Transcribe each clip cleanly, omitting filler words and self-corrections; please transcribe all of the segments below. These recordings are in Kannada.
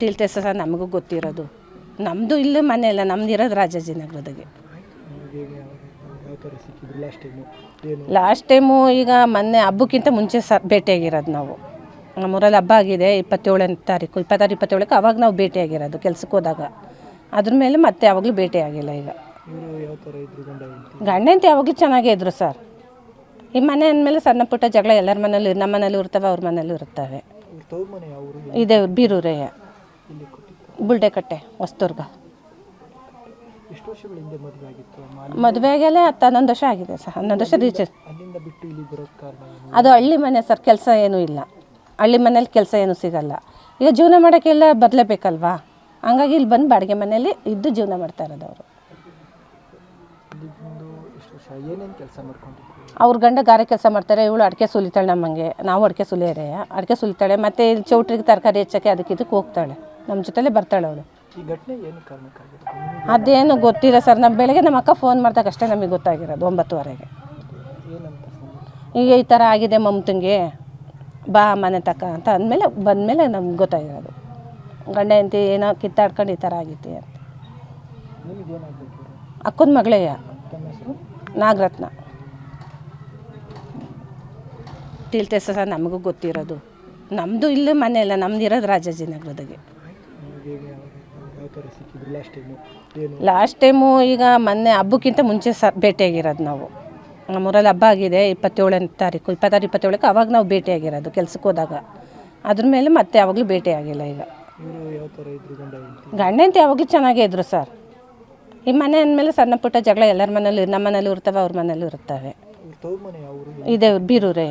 ತಿಳ್ತೆ ಸರ್ ನಮಗೂ ಗೊತ್ತಿರೋದು. ನಮ್ಮದು ಇಲ್ಲೇ ಮನೆ ಇಲ್ಲ, ನಮ್ದು ಇರೋದು ರಾಜಾಜಿನಗರದಾಗೆ. ಲಾಸ್ಟ್ ಟೈಮು ಈಗ ಮೊನ್ನೆ ಹಬ್ಬಕ್ಕಿಂತ ಮುಂಚೆ ಭೇಟಿಯಾಗಿರೋದು ನಾವು. ನಮ್ಮೂರಲ್ಲಿ ಹಬ್ಬ ಆಗಿದೆ 27ನೇ ತಾರೀಕು, 26, 27ಕ್ಕೆ ಅವಾಗ ನಾವು ಭೇಟಿಯಾಗಿರೋದು ಕೆಲ್ಸಕ್ಕೆ ಹೋದಾಗ. ಅದ್ರ ಮೇಲೆ ಮತ್ತೆ ಯಾವಾಗಲೂ ಭೇಟಿ ಆಗಿಲ್ಲ. ಈಗ ಗಂಡ ಅಂತ ಯಾವಾಗಲೂ ಚೆನ್ನಾಗೇ ಇದ್ರು ಸರ್. ಈ ಮನೆ ಅಂದಮೇಲೆ ಸಣ್ಣ ಪುಟ್ಟ ಜಗಳ ಎಲ್ಲರ ಮನೇಲಿ, ನಮ್ಮ ಮನೇಲೂ ಇರ್ತವೆ, ಅವ್ರ ಮನೇಲೂ ಇರ್ತವೆ. ಇದೆ ಬೀರೂರೇ, ಬುಲ್ಡೆಕಟ್ಟೆ, ಹೊಸದುರ್ಗ. ಮದುವೆ ಆಗೆಲ್ಲ 11 ವರ್ಷ ಆಗಿದೆ ಸರ್. 11 ವರ್ಷ ರೀಚ್. ಅದು ಹಳ್ಳಿ ಮನೆ ಸರ್, ಕೆಲಸ ಏನೂ ಇಲ್ಲ. ಹಳ್ಳಿ ಮನೇಲಿ ಕೆಲಸ ಏನೂ ಸಿಗಲ್ಲ. ಈಗ ಜೀವನ ಮಾಡೋಕ್ಕೆಲ್ಲ ಬರಲೇಬೇಕಲ್ವಾ, ಹಂಗಾಗಿ ಇಲ್ಲಿ ಬಂದು ಬಾಡಿಗೆ ಮನೇಲಿ ಇದ್ದು ಜೀವನ ಮಾಡ್ತಾ ಇರೋದು ಅವರು. ಅವ್ರ ಗಂಡ ಗಾರೆ ಕೆಲಸ ಮಾಡ್ತಾರೆ, ಇವಳು ಅಡಿಕೆ ಸುಲಿತಾಳೆ. ನಮ್ಮಂಗೆ ನಾವು ಅಡಿಕೆ ಸುಲಿಯೋರೆ, ಅಡಿಕೆ ಸುಲಿತಾಳೆ. ಮತ್ತು ಇಲ್ಲಿ ಚೌಟ್ರಿಗೆ ತರಕಾರಿ ಹೆಚ್ಚೋಕ್ಕೆ ಅದಕ್ಕೆ ಇದಕ್ಕೆ ಹೋಗ್ತಾಳೆ, ನಮ್ಮ ಜೊತೆಲೇ ಬರ್ತಾಳೆ ಅವಳು. ಅದೇನು ಗೊತ್ತಿಲ್ಲ ಸರ್. ನಮ್ಮ ಬೆಳಗ್ಗೆ ನಮ್ಮ ಅಕ್ಕ ಫೋನ್ ಮಾಡಿದಾಗ ಅಷ್ಟೇ ನಮಗೆ ಗೊತ್ತಾಗಿರೋದು, 9:30ಗೆ. ಈಗ ಈ ಥರ ಆಗಿದೆ ಮಮತಂಗೆ, ಬಾ ಮನೆ ತಕ್ಕ ಅಂತ ಅಂದಮೇಲೆ ಬಂದಮೇಲೆ ನಮ್ಗೆ ಗೊತ್ತಾಗಿರೋದು. ಗಂಡ ಹೆಂಡತಿ ಏನೋ ಕಿತ್ತಾಡ್ಕೊಂಡು ಈ ಥರ ಆಗಿತ್ತು ಅಂತ. ಅಕ್ಕನ ಮಗಳೇ, ನಾಗರತ್ನ. ತಿಳ್ತೆ ಸರ್ ನಮಗೂ ಗೊತ್ತಿರೋದು. ನಮ್ಮದು ಇಲ್ಲೇ ಮನೆ ಇಲ್ಲ, ನಮ್ದು ಇರೋದು ರಾಜಾಜಿನಗರದಾಗೆ. ಲಾಸ್ಟ್ ಟೈಮು ಈಗ ಮೊನ್ನೆ ಹಬ್ಬಕ್ಕಿಂತ ಮುಂಚೆ ಭೇಟಿಯಾಗಿರೋದು ನಾವು. ನಮ್ಮೂರಲ್ಲಿ ಹಬ್ಬ ಆಗಿದೆ 27ನೇ ತಾರೀಕು, 26, 27ಕ್ಕೆ ಅವಾಗ ನಾವು ಭೇಟಿಯಾಗಿರೋದು ಕೆಲ್ಸಕ್ಕೆ ಹೋದಾಗ. ಅದ್ರ ಮೇಲೆ ಮತ್ತೆ ಯಾವಾಗಲೂ ಭೇಟಿ ಆಗಿಲ್ಲ. ಈಗ ಗಂಡ ಅಂತ ಯಾವಾಗಲೂ ಚೆನ್ನಾಗೇ ಇದ್ರು ಸರ್. ಈ ಮನೆ ಅಂದಮೇಲೆ ಸಣ್ಣ ಪುಟ್ಟ ಜಗಳ ಎಲ್ಲರ ಮನೇಲಿ, ನಮ್ಮ ಮನೇಲೂ ಇರ್ತವೆ, ಅವ್ರ ಮನೇಲೂ ಇರ್ತವೆ. ಇದೆ ಬೀರೂರೇ,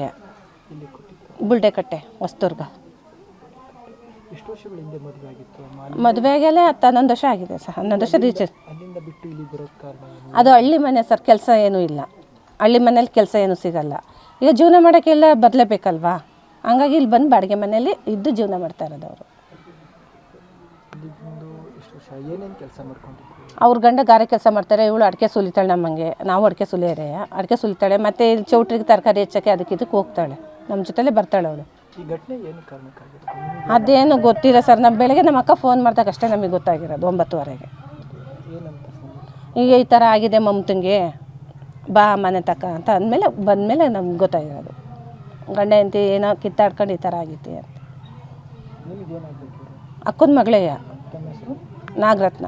ಬುಲ್ಡೆಕಟ್ಟೆ, ಹೊಸದುರ್ಗ. ಮದುವೆ ಆಗೆಲ್ಲ 11 ವರ್ಷ ಆಗಿದೆ ಸರ್. 11 ವರ್ಷ ರೀಚ್. ಅದು ಹಳ್ಳಿ ಮನೆ ಸರ್, ಕೆಲಸ ಏನೂ ಇಲ್ಲ. ಹಳ್ಳಿ ಮನೇಲಿ ಕೆಲಸ ಏನೂ ಸಿಗಲ್ಲ. ಈಗ ಜೀವನ ಮಾಡೋಕ್ಕೆಲ್ಲ ಬರಲೇಬೇಕಲ್ವಾ, ಹಂಗಾಗಿ ಇಲ್ಲಿ ಬಂದು ಬಾಡಿಗೆ ಮನೇಲಿ ಇದ್ದು ಜೀವನ ಮಾಡ್ತಾ ಇರೋದು ಅವರು. ಅವ್ರ ಗಂಡ ಗಾರೆ ಕೆಲಸ ಮಾಡ್ತಾರೆ, ಇವಳು ಅಡಿಕೆ ಸುಲಿತಾಳೆ. ನಮ್ಮಂಗೆ ನಾವು ಅಡಿಕೆ ಸುಲಿಯೋರೆ, ಅಡಿಕೆ ಸುಲಿತಾಳೆ. ಮತ್ತು ಇಲ್ಲಿ ಚೌಟ್ರಿಗೆ ತರಕಾರಿ ಹೆಚ್ಚೋಕ್ಕೆ ಅದಕ್ಕೆ ಇದಕ್ಕೆ ಹೋಗ್ತಾಳೆ, ನಮ್ಮ ಜೊತೆಲೇ ಬರ್ತಾಳೆ ಅವಳು. ಅದೇನು ಗೊತ್ತಿಲ್ಲ ಸರ್. ನಮ್ಮ ಬೆಳಗ್ಗೆ ನಮ್ಮ ಅಕ್ಕ ಫೋನ್ ಮಾಡಿದಾಗ ಅಷ್ಟೇ ನಮಗೆ ಗೊತ್ತಾಗಿರೋದು, 9:30ಗೆ. ಈಗ ಈ ಥರ ಆಗಿದೆ ಮಮತಂಗೆ, ಬಾ ಮನೆ ತಕ್ಕ ಅಂತ ಅಂದಮೇಲೆ ಬಂದಮೇಲೆ ನಮ್ಗೆ ಗೊತ್ತಾಗಿರೋದು. ಗಂಡ ಹೆಂಡತಿ ಏನೋ ಕಿತ್ತಾಡ್ಕೊಂಡು ಈ ಥರ ಆಗಿತ್ತು ಅಂತ. ಅಕ್ಕನ ಮಗಳೇ, ನಾಗರತ್ನ.